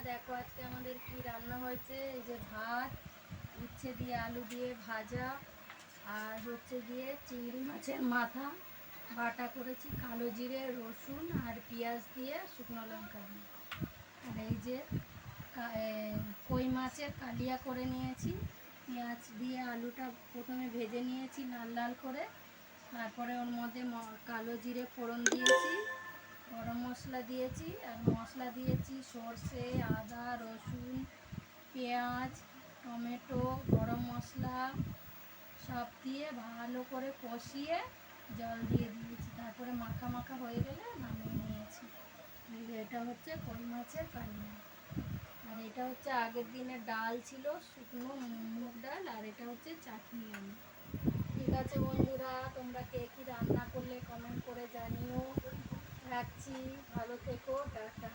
দেখো আজকে আমাদের কি রান্না হয়েছে। এই যে ভাত, উচ্ছে দিয়ে আলু দিয়ে ভাজা, আর হচ্ছে গিয়ে চিংড়ি মাছের মাথা বাটা করেছি কালো জিরে রসুন আর পেঁয়াজ দিয়ে শুকনো লঙ্কা দিয়ে। আর এই যে কই মাছের কালিয়া করে নিয়েছি, পেঁয়াজ দিয়ে আলুটা প্রথমে ভেজে নিয়েছি লাল লাল করে, তারপরে ওর মধ্যে কালো জিরে ফোড়ন দিয়েছি, গরম মশলা দিয়েছি, আর মশলা দিয়েছি সর্ষে আদা রসুন পেঁয়াজ টমেটো গরম মশলা সব দিয়ে ভালো করে কষিয়ে জল দিয়ে দিয়েছি। তারপরে মাখা মাখা হয়ে গেলে নামিয়ে নিয়েছি। এটা হচ্ছে কই মাছের কালিয়া। আর এটা হচ্ছে আগের দিনের ডাল ছিল, শুকনো মুগ ডাল, আর এটা হচ্ছে চাটনি আলু। ঠিক আছে বন্ধুরা, তোমরা কে কী রান্না করলে কমেন্ট করে জানিও। রাখছি, ভালো থেকো, টাটা।